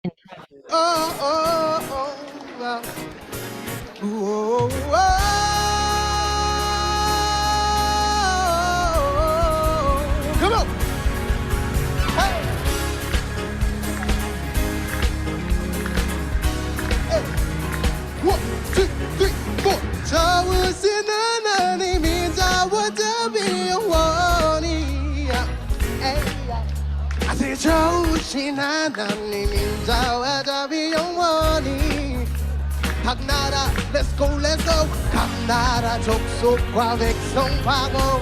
Oh, oh, oh, wow. Whoa, whoa. Come on. Hey. Hey. 1, 2, 3, 4. 좋으신 하나님이 저와 답이 영원히. 아주 좋으신 하나님이 저와 답이 영원히. 각 나라 Let's go Let's go 각 나라 족속과 백성 파고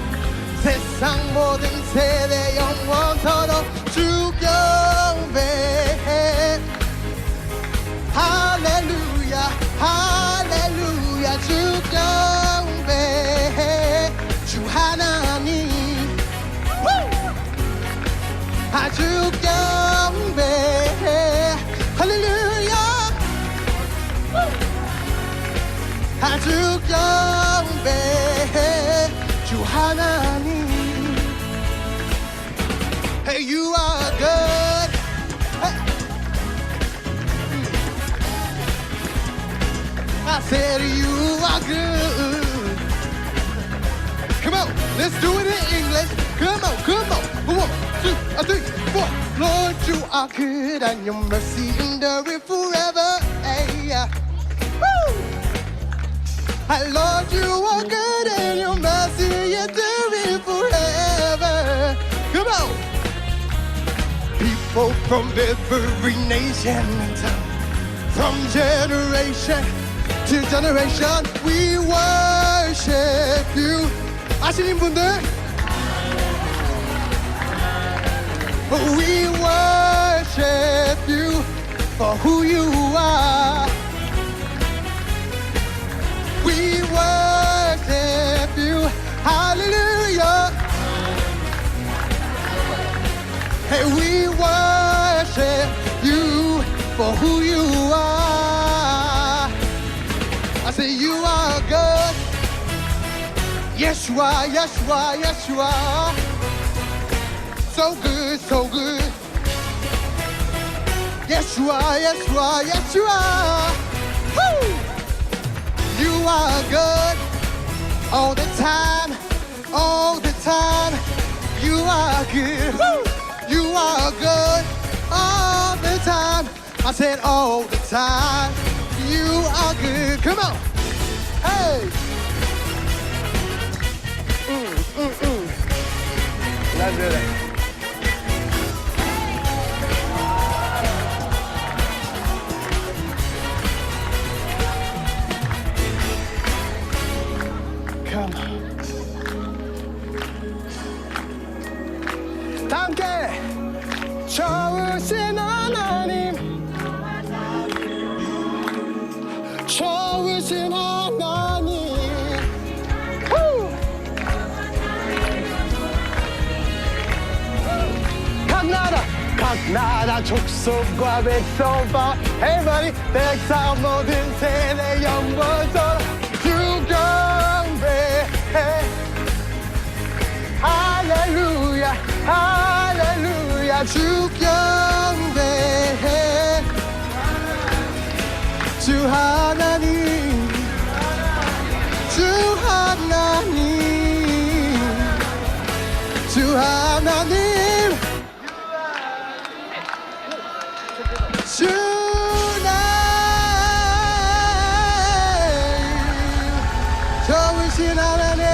세상 모든 세대 영원토록 주 경배해 할렐루야 할렐루야 주 경배해 주 하나님 아주 경배해 할렐루야 아주 경배해 주 하나님. Hey, you are good. Hey. I said you are good. Come on, let's do it in English. Come on, come on. 1, 2, 3, 4. Lord, you are good and your mercy endureth forever. Hey, woo! Lord, you are good and your mercy endureth forever. Come on. People from every nation and tongue, from generation to generation, we worship you. 아시는 분들? We worship you for who you are. We worship you, hallelujah. Hey, we worship you for who you are. I say you are good. Yes you are, yes you are, yes you are. So good, so good. Yes you are, yes you are, yes you are. Woo! You are good all the time, all the time. You are good. Woo! You are good all the time. I said all the time. You are good. Come on. Hey. Let's do it. 다 함께 좋으신 하나님 좋으신 하나님 각 나라 족속과 백성 봐 Everybody 백성 모든 세대 영원토록 주 경배해 할렐루야 할렐루야 주 경배해 주 하나님 주 하나님 주 하나님 주 좋으신 하나님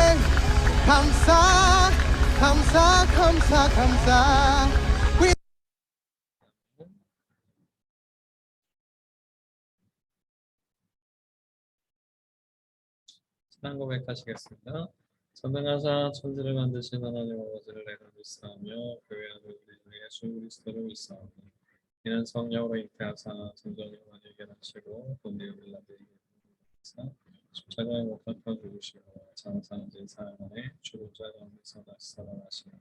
감사 감사 감사 감사 신앙 고백하시겠습니다. 전능하사 천지를 만드신 하나님 아버지를 내가 믿사오며 교회하는 우리 주 예수 그리스도를 믿사오며 이는 성령으로 잉태하사 전적 영원히 하시고 본디를 나되게 하사 십자가에 못 박혀 죽으시고 장사한 지 사흘 만에 죽은 자 가운데서 다시 살아나시며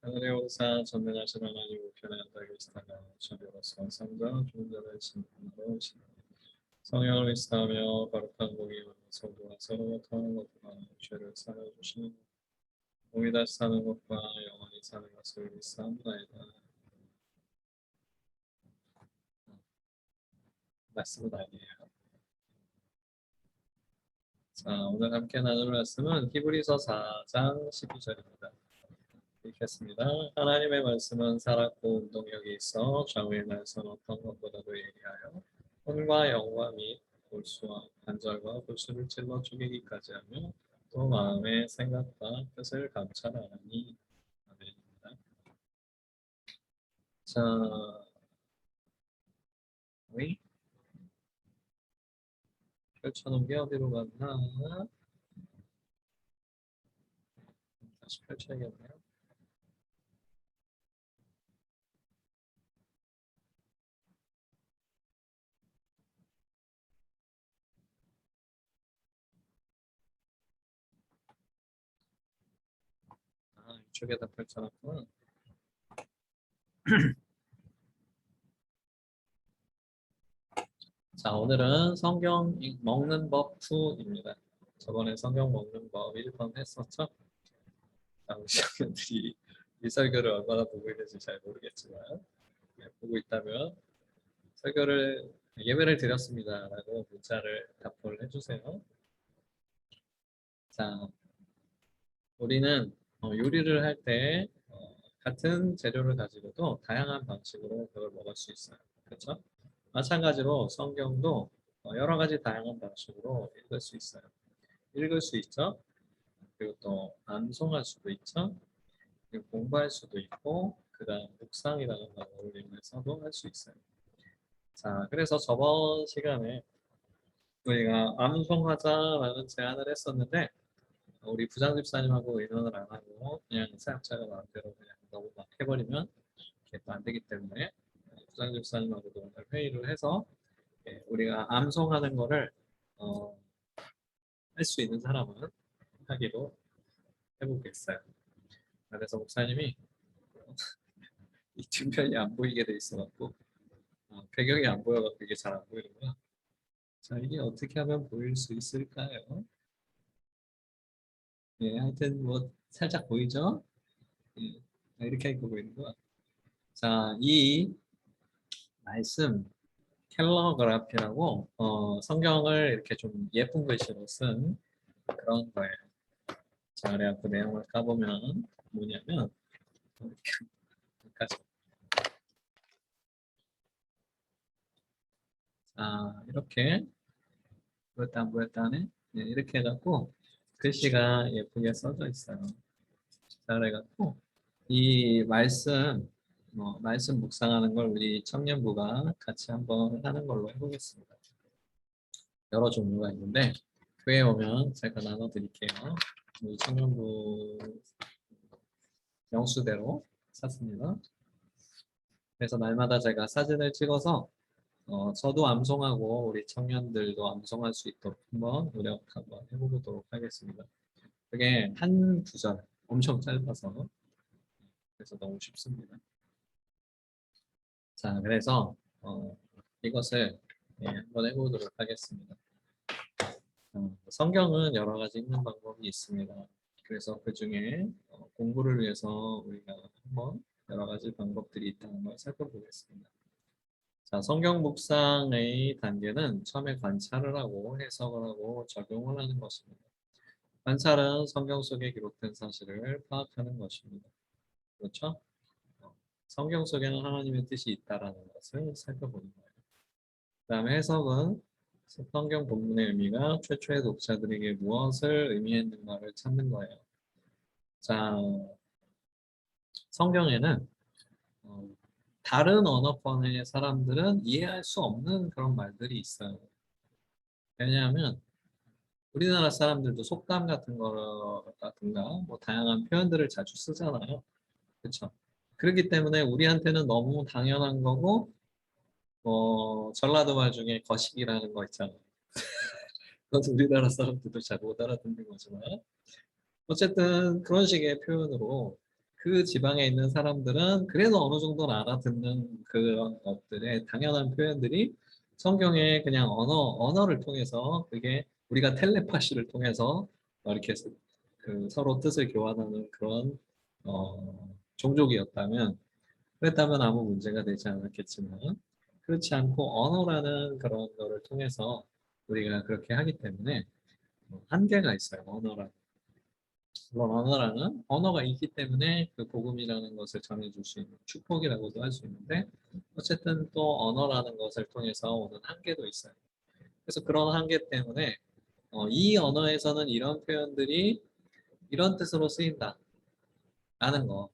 하늘에 오르사 전능하신 하나님 우편에 앉아 계시다가 저리로서 삼자 죽은 자를 진리로 오시니 성령을 믿사오며 거룩한 공의와 성도와 서로 통하는 것과 죄를 사하주시는 몸이 다시 사는 것과 영원히 사는 것을 믿사옵나이다. 말씀은 아니에요. 자, 오늘 함께 나눌 말씀은 히브리서 4장 12절입니다. 읽겠습니다. 하나님의 말씀은 살았고 운동력이 있어 좌우의 날선 어떤 것보다도 예리하여 혼과 영과 및 골수와 관절과 골수를 찔러 죽이기까지 하며 또 마음의 생각과 뜻을 감찰하니 아멘입니다. 자, 우리 펼쳐놓은 게 어디로 갔나? 다시 펼쳐야겠네요. 아, 이쪽에다 펼쳐놨구나. 자, 오늘은 성경 먹는 법 2입니다. 저번에 성경 먹는 법 1번 했었죠? 자, 우리 학생들이 이 설교를 얼마나 보고 있는지 잘 모르겠지만 보고 있다면 설교를 예배를 드렸습니다라고 문자를 답변을 해주세요. 자, 우리는 요리를 할 때 같은 재료를 가지고도 다양한 방식으로 그걸 먹을 수 있어요. 그렇죠? 마찬가지로 성경도 여러 가지 다양한 방식으로 읽을 수 있어요. 읽을 수 있죠. 그리고 또 암송할 수도 있죠. 그리고 공부할 수도 있고 그다음 묵상이라는 방법을 이용해서도 할 수 있어요. 자, 그래서 저번 시간에 우리가 암송하자라는 제안을 했었는데 우리 부장 집사님하고 의논을 안 하고 그냥 사역자가 마음대로 그냥 너무 막 해버리면 이렇게 또 안 되기 때문에 부장 집사님하고도 오늘 회의를 해서 우리가 암송하는 거를 할 수 있는 사람은 하기로 해보겠어요. 그래서 목사님이 이 뒷면이 안 보이게 돼 있어갖고 배경이 안 보여갖고 이게 잘 안 보이는 거야. 자, 이게 어떻게 하면 보일 수 있을까요? 예, 하여튼 뭐 살짝 보이죠? 예, 이렇게 하니까 보이는 거야. 자, 이 말씀 캘러그라피라고 성경을 이렇게 좀 예쁜 글씨로 쓴 그런 거예요. 자, 그래갖고 내용을 까보면 뭐냐면 여기까지. 자, 이렇게 보였다 안 보였다 하네. 네, 이렇게 해갖고 글씨가 예쁘게 써져 있어요. 자, 그래갖고 이 말씀 묵상하는 걸 우리 청년부가 같이 한번 하는 걸로 해보겠습니다. 여러 종류가 있는데 교회에 오면 제가 나눠드릴게요. 우리 청년부 영수대로 샀습니다. 그래서 날마다 제가 사진을 찍어서 저도 암송하고 우리 청년들도 암송할 수 있도록 한번 한번 해보도록 하겠습니다. 그게 한 구절 엄청 짧아서 그래서 너무 쉽습니다. 자, 그래서 이것을 한번 해보도록 하겠습니다. 성경은 여러 가지 읽는 방법이 있습니다. 그래서 그 중에 공부를 위해서 우리가 한번 여러 가지 방법들이 있다는 걸 살펴보겠습니다. 자, 성경 묵상의 단계는 처음에 관찰을 하고 해석을 하고 적용을 하는 것입니다. 관찰은 성경 속에 기록된 사실을 파악하는 것입니다. 그렇죠? 성경 속에는 하나님의 뜻이 있다라는 것을 살펴보는 거예요. 그 다음에 해석은 성경 본문의 의미가 최초의 독자들에게 무엇을 의미했는가를 찾는 거예요. 자, 성경에는 다른 언어권의 사람들은 이해할 수 없는 그런 말들이 있어요. 왜냐하면 우리나라 사람들도 속담 같은 거라든가 뭐 다양한 표현들을 자주 쓰잖아요. 그렇죠? 그렇기 때문에 우리한테는 너무 당연한 거고 전라도 말 중에 거식이라는 거 있잖아요. 그것도 우리나라 사람들도 잘 못 알아듣는 거지만 어쨌든 그런 식의 표현으로 그 지방에 있는 사람들은 그래도 어느 정도는 알아듣는 그런 것들의 당연한 표현들이 성경의 그냥 언어를 통해서 그게 우리가 텔레파시를 통해서 이렇게 그 서로 뜻을 교환하는 그런 종족이었다면 그랬다면 아무 문제가 되지 않았겠지만 그렇지 않고 언어라는 그런 거를 통해서 우리가 그렇게 하기 때문에 한계가 있어요. 언어라는. 물론 언어라는 언어가 있기 때문에 그 복음이라는 것을 전해줄 수 있는 축복이라고도 할 수 있는데 어쨌든 또 언어라는 것을 통해서 오는 한계도 있어요. 그래서 그런 한계 때문에 이 언어에서는 이런 표현들이 이런 뜻으로 쓰인다라는 거.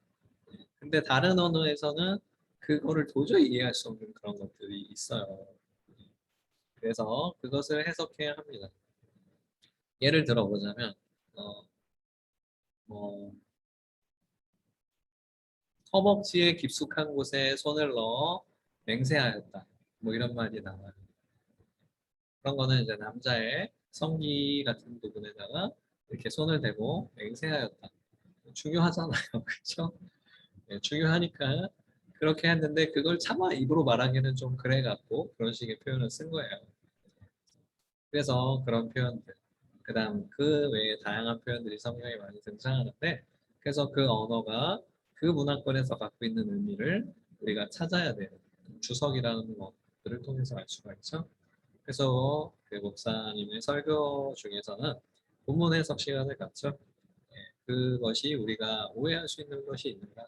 근데 다른 언어에서는 그거를 도저히 이해할 수 없는 그런 것들이 있어요. 그래서 그것을 해석해야 합니다. 예를 들어보자면 어, 뭐 허벅지에 깊숙한 곳에 손을 넣어 맹세하였다. 뭐 이런 말이 나와요. 그런 거는 이제 남자의 성기 같은 부분에다가 이렇게 손을 대고 맹세하였다. 중요하잖아요. 그렇죠? 네, 중요하니까 그렇게 했는데 그걸 차마 입으로 말하기는 좀 그래 갖고 그런 식의 표현을 쓴 거예요. 그래서 그런 표현들, 그다음 그 외에 다양한 표현들이 성경에 많이 등장하는데 그래서 그 언어가 그 문화권에서 갖고 있는 의미를 우리가 찾아야 돼요. 주석이라는 것들을 통해서 알 수가 있죠. 그래서 그 목사님의 설교 중에서는 본문 해석 시간을 갖죠. 예, 그것이 우리가 오해할 수 있는 것이 있는가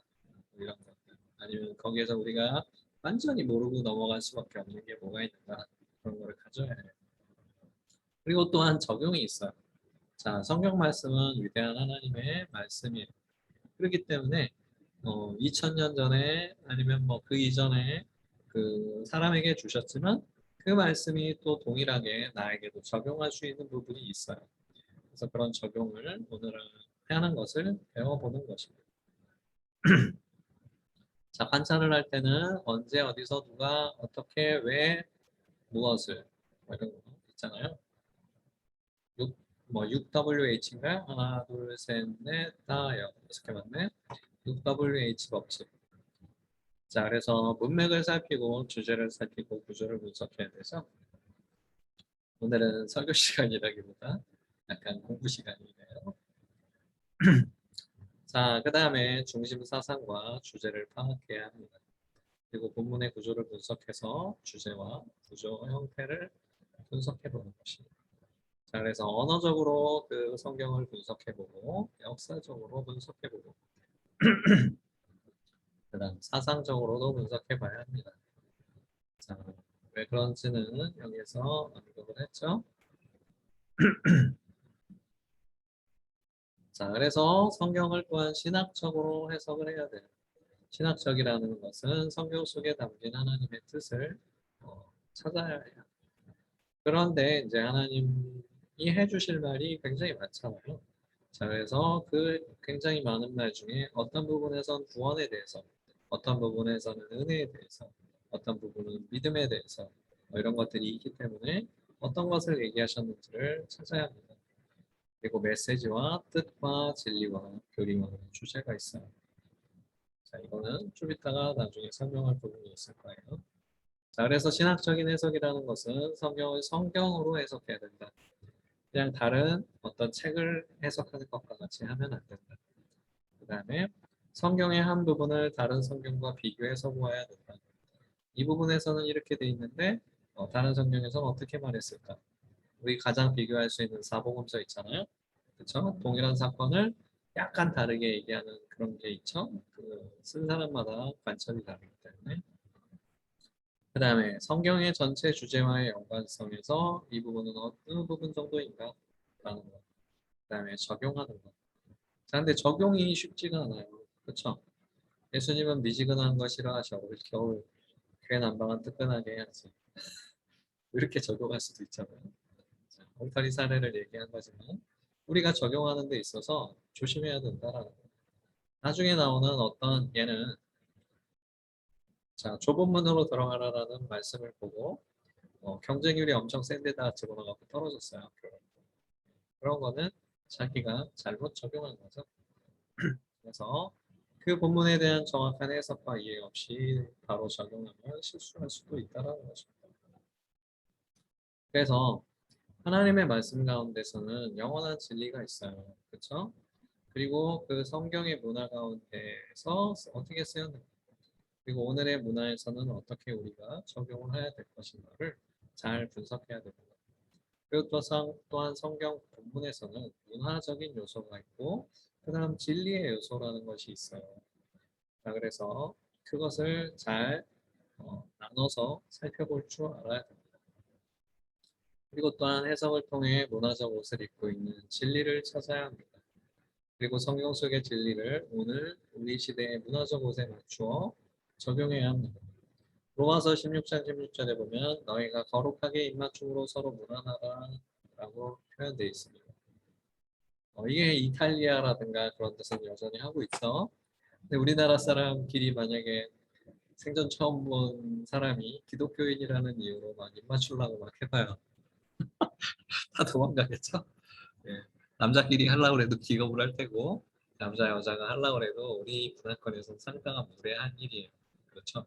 뭐 이런 것들 아니면 거기에서 우리가 완전히 모르고 넘어갈 수밖에 없는 게 뭐가 있는가 그런 거를 가져야 해요. 그리고 또한 적용이 있어요. 자, 성경 말씀은 위대한 하나님의 말씀이에요. 그렇기 때문에 2000년 전에 아니면 뭐 그 이전에 그 사람에게 주셨지만 그 말씀이 또 동일하게 나에게도 적용할 수 있는 부분이 있어요. 그래서 그런 적용을 오늘은 하는 것을 배워보는 것입니다. 자, 관찰을 할 때는 언제 어디서 누가 어떻게 왜 무엇을 뭐 이런 거 있잖아요. 6WH인가요? 하나, 둘, 셋, 넷, 다, 여섯 개 맞네. 6WH 법칙. 자, 그래서 문맥을 살피고 주제를 살피고 구조를 분석해야 돼서 오늘은 설교 시간이라기보다 약간 공부 시간이네요. 자, 그 다음에 중심 사상과 주제를 파악해야 합니다. 그리고 본문의 구조를 분석해서 주제와 구조 형태를 분석해 보는 것입니다. 자, 그래서 언어적으로 그 성경을 분석해보고 역사적으로 분석해보고 그다음 사상적으로도 분석해봐야 합니다. 자, 왜 그런지는 여기서 언급을 했죠. 자, 그래서 성경을 또한 신학적으로 해석을 해야 돼요. 신학적이라는 것은 성경 속에 담긴 하나님의 뜻을 찾아야 해요. 그런데 이제 하나님이 해주실 말이 굉장히 많잖아요. 자, 그래서 그 굉장히 많은 말 중에 어떤 부분에선 구원에 대해서, 어떤 부분에서는 은혜에 대해서, 어떤 부분은 믿음에 대해서 이런 것들이 있기 때문에 어떤 것을 얘기하셨는지를 찾아야 합니다. 그리고 메시지와 뜻과 진리와 교리와 주제가 있어요. 자, 이거는 좀 이따가 나중에 설명할 부분이 있을 거예요. 자, 그래서 신학적인 해석이라는 것은 성경을 성경으로 해석해야 된다. 그냥 다른 어떤 책을 해석하는 것과 같이 하면 안 된다. 그 다음에 성경의 한 부분을 다른 성경과 비교해서 보아야 된다. 이 부분에서는 이렇게 돼 있는데 다른 성경에서는 어떻게 말했을까? 우리 가장 비교할 수 있는 사복음서 있잖아요. 그렇죠? 동일한 사건을 약간 다르게 얘기하는 그런 게 있죠. 그 쓴 사람마다 관점이 다르기 때문에. 그 다음에 성경의 전체 주제와의 연관성에서 이 부분은 어느 부분 정도인가? 라는 거. 그 다음에 적용하는 거. 자, 근데 적용이 쉽지가 않아요. 그렇죠? 예수님은 미지근한 거 싫어하셔. 겨울 교회 난방은 뜨끈하게 해야지. 이렇게 적용할 수도 있잖아요. 자, 엉터리 사례를 얘기한 거지만 우리가 적용하는 데 있어서 조심해야 된다라는 거예요. 나중에 나오는 어떤 얘는 자, 좁은 문으로 들어가라라는 말씀을 보고 경쟁률이 엄청 센 데다 집어넣어갖고 떨어졌어요. 그런 거는 자기가 잘못 적용한 거죠. 그래서 그 본문에 대한 정확한 해석과 이해 없이 바로 적용하면 실수할 수도 있다는 것입니다. 그래서 하나님의 말씀 가운데서는 영원한 진리가 있어요. 그렇죠? 그리고 그 성경의 문화 가운데서 어떻게 쓰였는가? 그리고 오늘의 문화에서는 어떻게 우리가 적용을 해야 될 것인가를 잘 분석해야 됩니다. 그리고 또한 성경 본문에서는 문화적인 요소가 있고 그 다음 진리의 요소라는 것이 있어요. 자, 그래서 그것을 잘 나눠서 살펴볼 줄 알아야 됩니다. 그리고 또한 해석을 통해 문화적 옷을 입고 있는 진리를 찾아야 합니다. 그리고 성경 속의 진리를 오늘 우리 시대의 문화적 옷에 맞추어 적용해야 합니다. 로마서 16장 16절에 보면 너희가 거룩하게 입맞춤으로 서로 문안하라 라고 표현되어 있습니다. 이게 이탈리아라든가 그런 데서는 여전히 하고 있어. 근데 우리나라 사람끼리 만약에 생전 처음 본 사람이 기독교인이라는 이유로 막 입맞추려고 막 해봐요. 다 도망가겠죠? 예. 남자끼리 하려고 해도 기겁을 할 테고 남자 여자가 하려고 해도 우리 문화권에서는 상당한 무례한 일이에요. 그렇죠?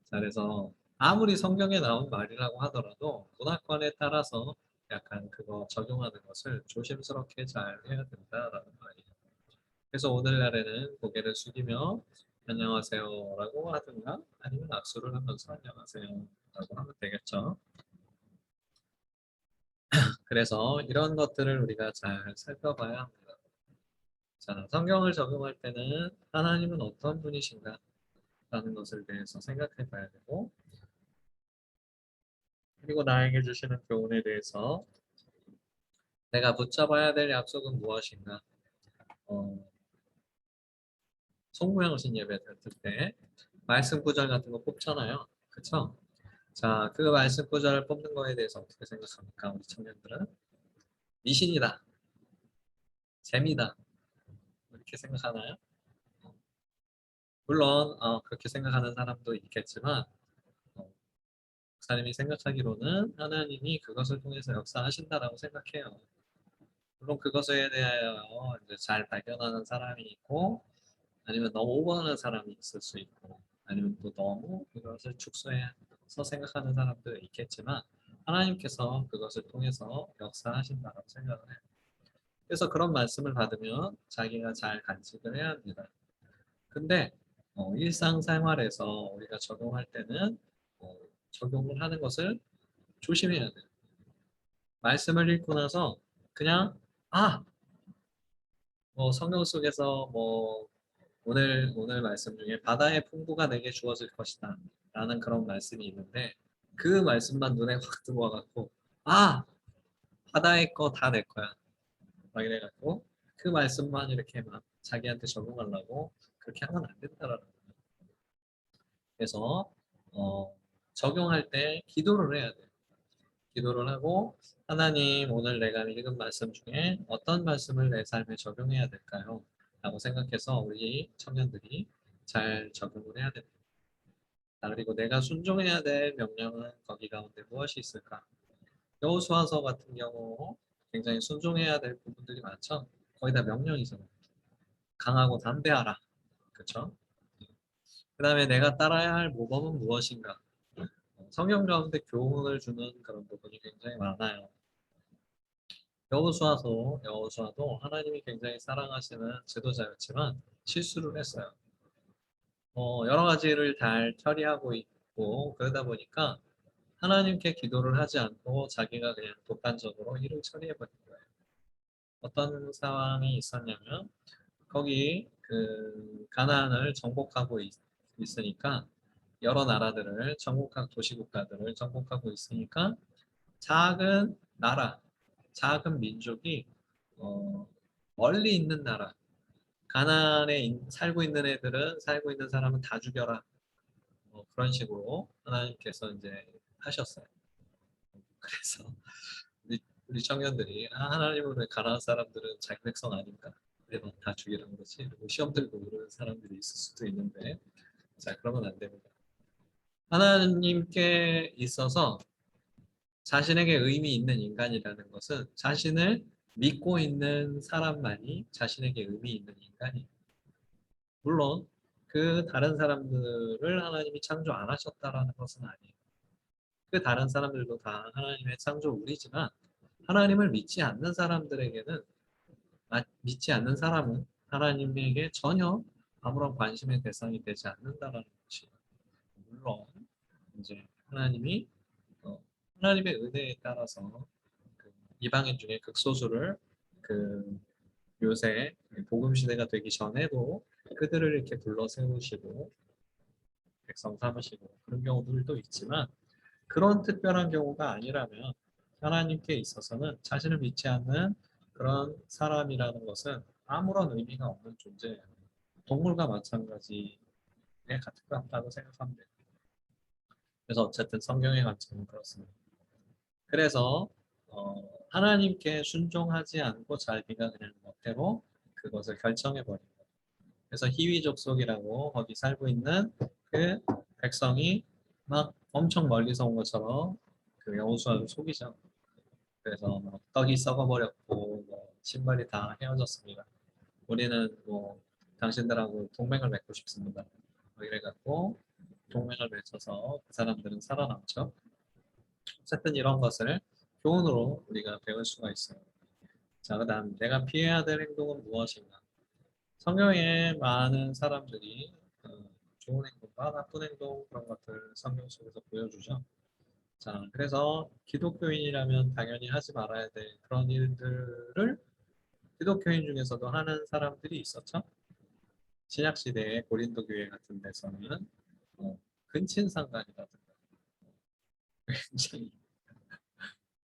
자, 그래서 아무리 성경에 나온 말이라고 하더라도 문화권에 따라서 약간 그거 적용하는 것을 조심스럽게 잘 해야 된다라는 말이에요. 그래서 오늘날에는 고개를 숙이며 안녕하세요라고 하든가 아니면 악수를 하면서 안녕하세요라고 하면 되겠죠. 그래서 이런 것들을 우리가 잘 살펴봐야 합니다. 자, 성경을 적용할 때는 하나님은 어떤 분이신가 라는 것을 대해서 생각해 봐야 되고 그리고 나에게 주시는 교훈에 대해서 내가 붙잡아야 될 약속은 무엇인가 송구영신 예배 드릴 때 말씀 구절 같은 거 뽑잖아요. 그쵸? 자, 그 말씀 구절을 뽑는 거에 대해서 어떻게 생각합니까? 우리 청년들은 미신이다, 재미다 이렇게 생각하나요? 물론 그렇게 생각하는 사람도 있겠지만 목사님이 생각하기로는 하나님이 그것을 통해서 역사하신다라고 생각해요. 물론 그것에 대하여 이제 잘 발견하는 사람이 있고 아니면 너무 오버하는 사람이 있을 수 있고 아니면 또 너무 그것을 축소해서 생각하는 사람도 있겠지만 하나님께서 그것을 통해서 역사하신다고 생각을 해요. 그래서 그런 말씀을 받으면 자기가 잘 간직을 해야 합니다. 근데 일상생활에서 우리가 적용할 때는 적용을 하는 것을 조심해야 돼요. 말씀을 읽고 나서 그냥 성경 속에서 오늘 말씀 중에 바다의 풍부가 내게 주어질 것이다 라는 그런 말씀이 있는데 그 말씀만 눈에 확 들어와 갖고 바다의 거 다 내 거야 막 이래 갖고 그 말씀만 이렇게 막 자기한테 적용하려고 그렇게 하면 안 된다라는 거예요. 그래서 적용할 때 기도를 해야 돼요. 기도를 하고 하나님 오늘 내가 읽은 말씀 중에 어떤 말씀을 내 삶에 적용해야 될까요? 라고 생각해서 우리 청년들이 잘 적용을 해야 됩니다. 그리고 내가 순종해야 될 명령은 거기 가운데 무엇이 있을까? 여호수아서 같은 경우 굉장히 순종해야 될 부분들이 많죠. 거의 다 명령이잖아요. 강하고 담대하라. 그렇죠? 그 다음에 내가 따라야 할 모범은 무엇인가? 성경 가운데 교훈을 주는 그런 부분이 굉장히 많아요. 여호수아도 하나님이 굉장히 사랑하시는 지도자였지만 실수를 했어요. 여러 가지를 잘 처리하고 있고 그러다 보니까 하나님께 기도를 하지 않고 자기가 그냥 독단적으로 일을 처리해버린 거예요. 어떤 상황이 있었냐면 거기 그 가나안을 정복하고 있으니까 여러 나라들을 도시국가들을 정복하고 있으니까 작은 나라, 작은 민족이 어, 멀리 있는 나라, 가나안에 살고 있는 살고 있는 사람은 다 죽여라. 그런 식으로 하나님께서 이제 하셨어요. 그래서 우리 청년들이 하나님은 왜 가나안 사람들은 자기 백성 아닌가? 왜 다 죽이라는 거지? 그리고 시험 들고 그러는 사람들이 있을 수도 있는데 자 그러면 안 됩니다. 하나님께 있어서 자신에게 의미 있는 인간이라는 것은 자신을 믿고 있는 사람만이 자신에게 의미 있는 인간이에요. 물론 그 다른 사람들을 하나님이 창조 안 하셨다라는 것은 아니에요. 그 다른 사람들도 다 하나님의 창조물이지만 하나님을 믿지 않는 사람들에게는 믿지 않는 사람은 하나님에게 전혀 아무런 관심의 대상이 되지 않는다라는 것이에요. 물론 이제 하나님이 하나님의 은혜에 따라서 그 이방인 중에 극소수를 그 요새 복음 시대가 되기 전에도 그들을 이렇게 불러 세우시고 백성 삼으시고 그런 경우들도 있지만 그런 특별한 경우가 아니라면 하나님께 있어서는 자신을 믿지 않는 그런 사람이라는 것은 아무런 의미가 없는 존재예요. 동물과 마찬가지에 가깝다고 생각하면 돼요. 그래서 어쨌든 성경의 관점은 그렇습니다. 그래서 하나님께 순종하지 않고 자기가 그냥 멋대로 그것을 결정해버린 거예요. 그래서 희위 족속이라고 거기 살고 있는 그 백성이 막 엄청 멀리서 온 것처럼 그 여호수아를 속이죠. 그래서 뭐 떡이 썩어버렸고 뭐 신발이 다 헤어졌습니다. 우리는 뭐 당신들하고 동맹을 맺고 싶습니다. 뭐 이래갖고 동맹을 맺어서 그 사람들은 살아남죠. 어쨌든 이런 것을 교훈으로 우리가 배울 수가 있어요. 자, 그다음 내가 피해야 될 행동은 무엇인가? 성경에 많은 사람들이 좋은 행동과 나쁜 행동 그런 것들 성경 속에서 보여주죠. 자, 그래서 기독교인이라면 당연히 하지 말아야 될 그런 일들을 기독교인 중에서도 하는 사람들이 있었죠. 신약 시대의 고린도 교회 같은 데서는 근친상간이라든가 굉장히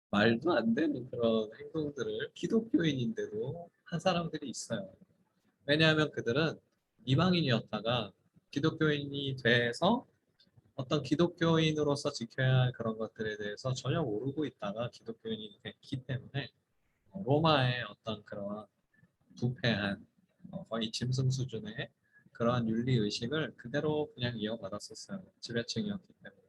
말도 안 되는 그런 행동들을 기독교인인데도 한 사람들이 있어요. 왜냐하면 그들은 이방인이었다가 기독교인이 돼서 어떤 기독교인으로서 지켜야 할 그런 것들에 대해서 전혀 모르고 있다가 기독교인이 됐기 때문에 로마의 어떤 그런 부패한 거의 짐승 수준의 그러한 윤리 의식을 그대로 그냥 이어받았었어요. 지배층이었기 때문에.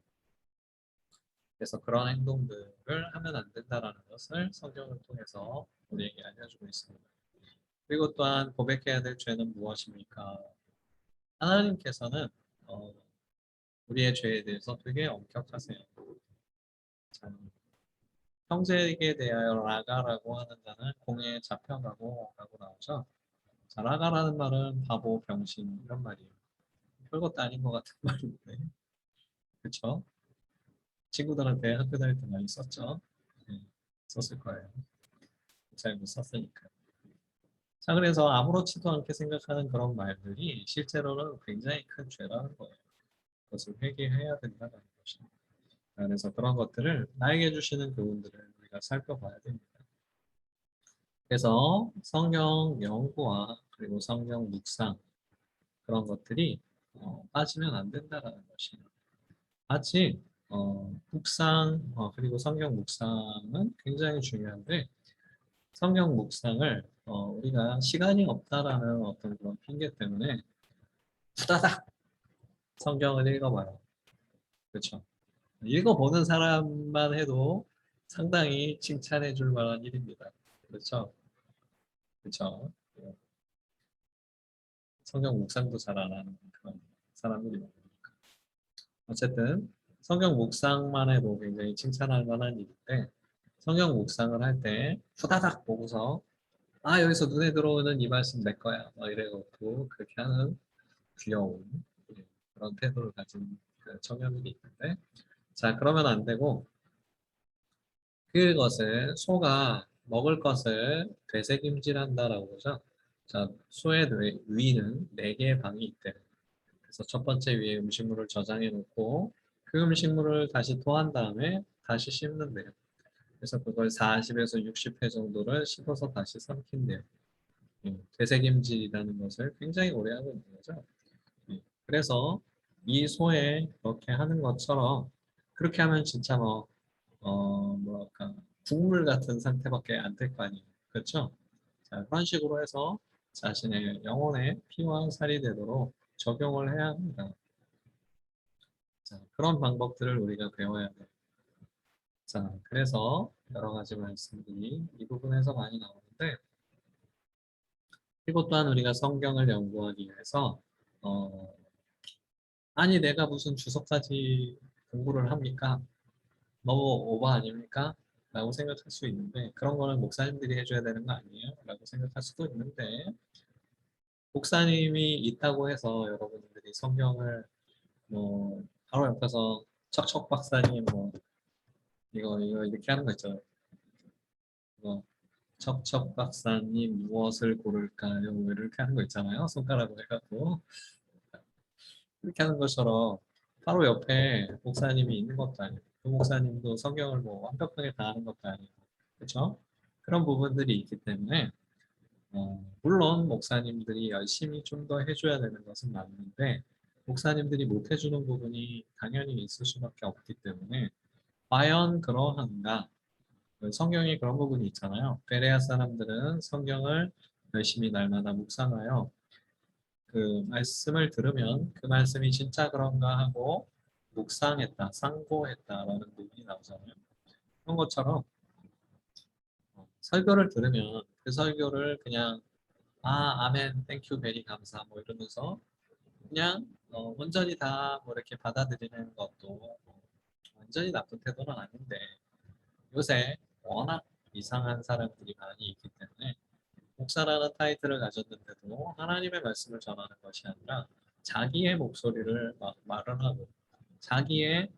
그래서 그런 행동들을 하면 안 된다라는 것을 성경을 통해서 우리에게 알려주고 있습니다. 그리고 또한 고백해야 될 죄는 무엇입니까? 하나님께서는 어, 우리의 죄에 대해서 되게 엄격하세요. 참, 형제에게 대하여 라가라고 하는 자는 공에 잡혀가고 라고 나오죠. 자, 라가라는 말은 바보, 병신 이런 말이에요. 별것도 아닌 것 같은 말인데, 그렇죠? 친구들한테 학교 다닐 때 많이 썼죠. 네, 썼을 거예요. 잘 못 썼으니까. 자, 그래서 아무렇지도 않게 생각하는 그런 말들이 실제로는 굉장히 큰 죄라는 거예요. 그것을 회개해야 된다는 것입니다. 그래서 그런 것들을 나에게 주시는 교훈들을 우리가 살펴봐야 됩니다. 그래서 성경 연구와 그리고 성경 묵상 그런 것들이 빠지면 안 된다라는 것이에요. 마치 묵상 그리고 성경 묵상은 굉장히 중요한데 성경 묵상을 우리가 시간이 없다라는 어떤 그런 핑계 때문에 후다닥 성경을 읽어봐요. 그렇죠? 읽어보는 사람만 해도 상당히 칭찬해 줄 만한 일입니다. 그렇죠? 그렇죠? 성경 묵상도 잘 안 하는 그런 사람들이 많으니까. 어쨌든 성경 묵상만 해도 굉장히 칭찬할 만한 일인데 성경 묵상을 할 때 후다닥 보고서 아 여기서 눈에 들어오는 이 말씀 내 거야 막 이래갖고 그렇게 하는 귀여운 그런 태도를 가진 그 청년들이 있는데 자 그러면 안 되고 그것을 소가 먹을 것을 되새김질한다라고 그러죠. 자 소의 위는 4개의 방이 있대요. 그래서 첫 번째 위에 음식물을 저장해 놓고 그 음식물을 다시 토한 다음에 다시 씹는데요. 그래서 그걸 40에서 60회 정도를 씹어서 다시 삼킨대요. 되새김질이라는 것을 굉장히 오래 하고 있는 거죠. 그래서 이 소에 그렇게 하는 것처럼 그렇게 하면 진짜 뭐랄까 국물 같은 상태밖에 안 될 거 아니에요. 그렇죠? 자, 그런 식으로 해서 자신의 영혼의 피와 살이 되도록 적용을 해야 합니다. 자, 그런 방법들을 우리가 배워야 돼요. 자, 그래서 여러 가지 말씀들이 이 부분에서 많이 나오는데 그리고 또한 우리가 성경을 연구하기 위해서 어, 아니 내가 무슨 주석까지 공부를 합니까? 너무 오버 아닙니까? 라고 생각할 수 있는데 그런 거는 목사님들이 해줘야 되는 거 아니에요? 라고 생각할 수도 있는데 목사님이 있다고 해서 여러분들이 성경을 뭐 바로 옆에서 척척 박사님 뭐 이거 이렇게 하는 거 있잖아요. 이거 척척 박사님 무엇을 고를까요? 뭐 이렇게 하는 거 있잖아요. 손가락으로 해갖고 이렇게 하는 것처럼 바로 옆에 목사님이 있는 것도 아니고 그 목사님도 성경을 뭐 완벽하게 다 아는 것도 아니고 그렇죠? 그런 부분들이 있기 때문에 물론 목사님들이 열심히 좀 더 해줘야 되는 것은 맞는데 목사님들이 못 해주는 부분이 당연히 있을 수밖에 없기 때문에 과연 그러한가? 성경에 그런 부분이 있잖아요. 베레아 사람들은 성경을 열심히 날마다 묵상하여 그 말씀을 들으면 그 말씀이 진짜 그런가 하고 묵상했다, 상고했다라는 부분이 나오잖아요. 그런 것처럼 설교를 들으면 그 설교를 그냥 아멘, 땡큐, 베리 감사 뭐 이러면서 그냥 온전히 다 뭐 이렇게 받아들이는 것도 완전히 나쁜 태도는 아닌데 요새 워낙 이상한 사람들이 많이 있기 때문에 목사라는 타이틀을 가졌는데도 하나님의 말씀을 전하는 것이 아니라 자기의 목소리를 막 말을 하고 자기의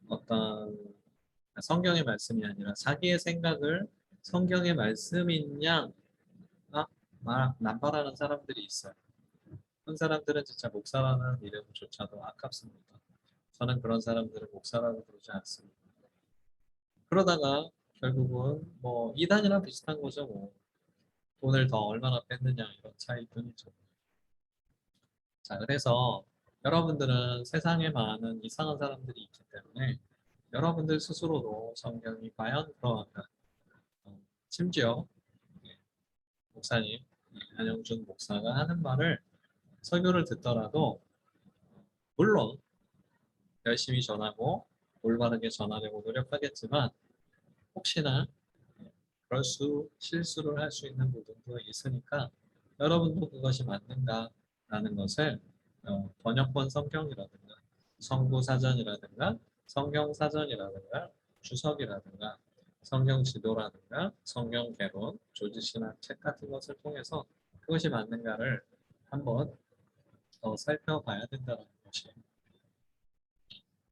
어떤 성경의 말씀이 아니라 자기의 생각을 성경의 말씀인 양 남발하는 사람들이 있어요. 그런 사람들은 진짜 목사라는 이름조차도 아깝습니다. 저는 그런 사람들을 목사라고 부르지 않습니다. 그러다가 결국은 뭐 이단이랑 비슷한 거죠. 뭐 돈을 더 얼마나 뺐느냐 이런 차이뿐이죠. 자, 그래서 여러분들은 세상에 많은 이상한 사람들이 있기 때문에 여러분들 스스로도 성경이 과연 그러한가? 심지어 목사님 안영준 목사가 하는 말을 설교를 듣더라도 물론 열심히 전하고 올바르게 전하려고 노력하겠지만 혹시나 실수를 할 수 있는 부분도 있으니까 여러분도 그것이 맞는가라는 것을 번역본 성경이라든가 성구사전이라든가 성경사전이라든가 주석이라든가 성경 지도라든가 성경 개론, 조지신학 책 같은 것을 통해서 그것이 맞는가를 한번 더 살펴봐야 된다는 것이에요.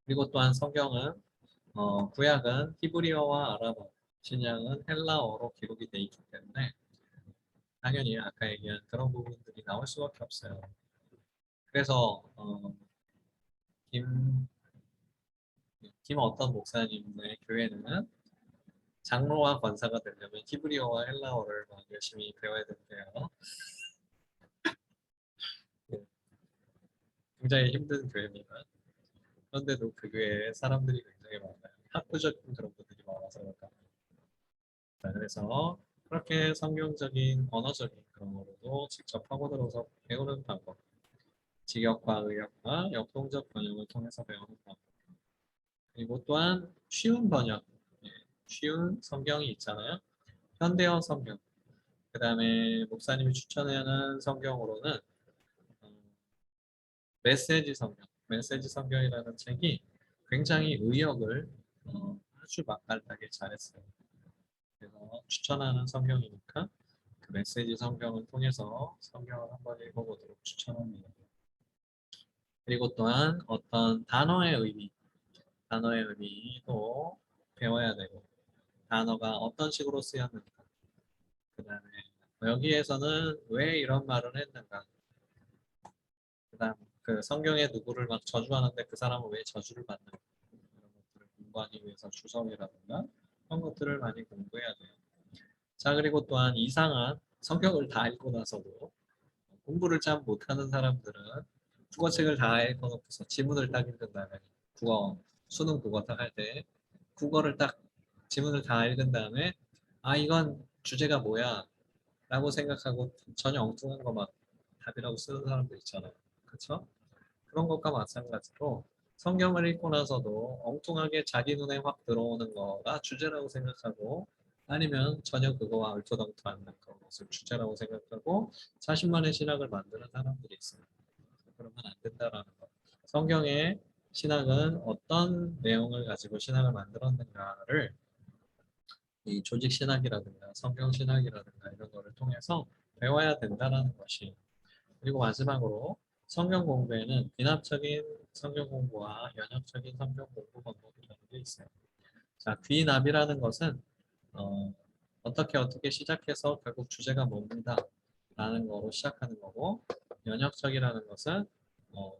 그리고 또한 성경은 구약은 히브리어와 아람어, 신약은 헬라어로 기록이 돼 있기 때문에 당연히 아까 얘기한 그런 부분들이 나올 수밖에 없어요. 그래서 김, 김 어떤 목사님의 교회는 장로와 권사가 되려면 히브리어와 헬라어를 막 열심히 배워야 된대요. 네, 굉장히 힘든 교회입니다. 그런데도 그 교회에 사람들이 굉장히 많아요. 학구적인 그런 분들이 많아서 그런가. 자, 그래서 그렇게 성경적인 언어적인 그런 거로도 직접 파고들어서 배우는 방법, 직역과 의역과 역동적 번역을 통해서 배우는 방법, 그리고 또한 쉬운 번역, 예, 쉬운 성경이 있잖아요. 현대어 성경, 그 다음에 목사님이 추천하는 성경으로는 어, 메시지 성경, 메시지 성경이라는 책이 굉장히 의역을 아주 맛깔나게 잘했어요. 그래서 추천하는 성경이니까 그 메시지 성경을 통해서 성경을 한번 읽어보도록 추천합니다. 그리고 또한 어떤 단어의 의미도 배워야 되고 단어가 어떤 식으로 쓰였는가 그 다음에 여기에서는 왜 이런 말을 했는가 그 다음 그 성경에 누구를 막 저주하는데 그 사람은 왜 저주를 받는가 이런 것들을 공부하기 위해서 주석이라든가 그런 것들을 많이 공부해야 돼요. 자, 그리고 또한 이상한 성경을 다 읽고 나서도 공부를 잘 못하는 사람들은 국어책을 다 읽어놓고서 지문을 딱 읽은 다음에 수능 국어 딱 할 때 국어를 딱 지문을 다 읽은 다음에 이건 주제가 뭐야 라고 생각하고 전혀 엉뚱한 거 막 답이라고 쓰는 사람들 있잖아요. 그렇죠? 그런 것과 마찬가지로 성경을 읽고 나서도 엉뚱하게 자기 눈에 확 들어오는 거가 주제라고 생각하고 아니면 전혀 그거와 얼토당토 않는 것을 주제라고 생각하고 자신만의 신학을 만드는 사람들이 있어요. 그러면 안 된다라는 거. 성경의 신학은 어떤 내용을 가지고 신학을 만들었는가를 이 조직 신학이라든가 성경 신학이라든가 이런 거를 통해서 배워야 된다는 것이 그리고 마지막으로 성경 공부에는 귀납적인 성경 공부와 연역적인 성경 공부 방법이라는 게 있어요. 자, 귀납이라는 것은 어떻게 시작해서 결국 주제가 뭡니다. 라는 거로 시작하는 거고, 연역적이라는 것은 어,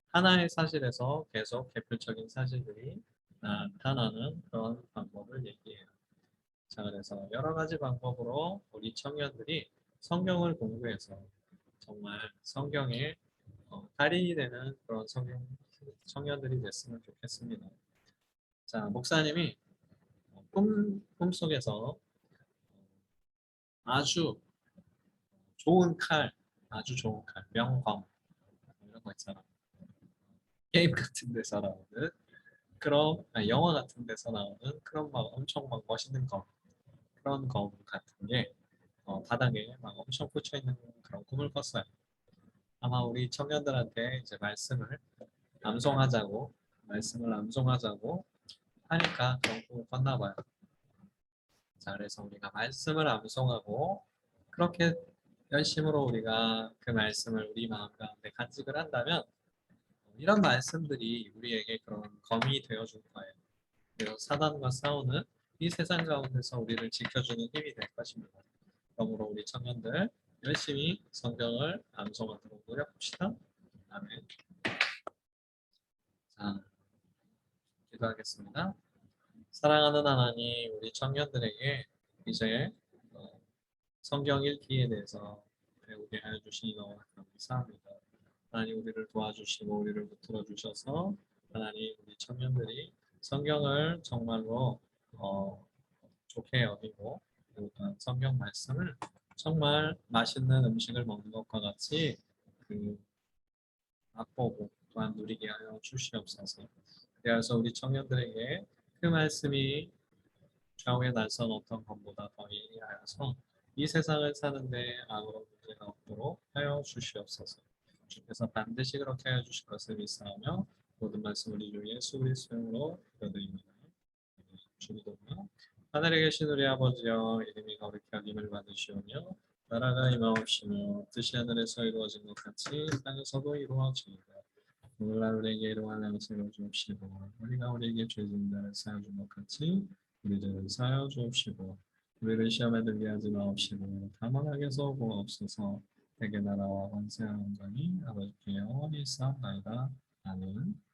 하나의 사실에서 계속 개별적인 사실들이 나타나는 그런 방법을 얘기해요. 자, 그래서 여러 가지 방법으로 우리 청년들이 성경을 공부해서 정말 성경에 달인이 되는 그런 청년들이 됐으면 좋겠습니다. 자, 목사님이 꿈속에서 아주 아주 좋은 칼, 명검 이런 거 있잖아. 게임 같은 데서 나오는 그런 영화 같은 데서 나오는 그런 막 엄청 막 멋있는 검 그런 검 같은 게 바닥에 막 엄청 꽂혀 있는 그런 꿈을 꿨어요. 아마 우리 청년들한테 이제 말씀을 암송하자고 하니까 그런 꿈을 꿨나 봐요. 자, 그래서 우리가 말씀을 암송하고 그렇게 열심으로 우리가 그 말씀을 우리 마음 가운데 간직을 한다면 이런 말씀들이 우리에게 그런 검이 되어줄 거예요. 그래서 사단과 싸우는 이 세상 가운데서 우리를 지켜주는 힘이 될 것입니다. 그러므로 우리 청년들 열심히 성경을 암송하도록 노력합시다. 아멘. 자, 기도하겠습니다. 사랑하는 하나님, 우리 청년들에게 이제 성경 읽기에 대해서 배우게 하여 주시니 너무 감사합니다. 하나님 우리를 도와주시고 우리를 붙들어 주셔서 하나님 우리 청년들이 성경을 정말로 좋게 여기고 그리고 또한 성경 말씀을 정말 맛있는 음식을 먹는 것과 같이 그 맛보고 또한 누리게 하여 주시옵소서. 그래서 우리 청년들에게 그 말씀이 좌우에 날선 어떤 것보다 더 예리하여서 이 세상을 사는데 아무런 문제가 없도록 하여 주시옵소서. 주께서 반드시 그렇게 하여 주실 것을 믿사오며 모든 말씀 우리 주 예수 그리스도의 이름으로 기도드립니다. 주기도며 하늘에 계신 우리 아버지여 이름이 거룩히 여김을 받으시오며 나라가 임하옵시며 뜻이 하늘에서 이루어진 것 같이 땅에서도 이루어지이다. 오늘날 우리에게 이러한 양식을 주옵시고 우리가 우리에게 죄진 자를 사하여 준 것 같이 우리 죄를 사하여 주옵시고 우리를 시험에 들게 하지 마옵시고 다만 악에서 구하옵소서. 대개 나라와 권세와 영광이 아버지께 영원히 있사옵나이다. 아멘.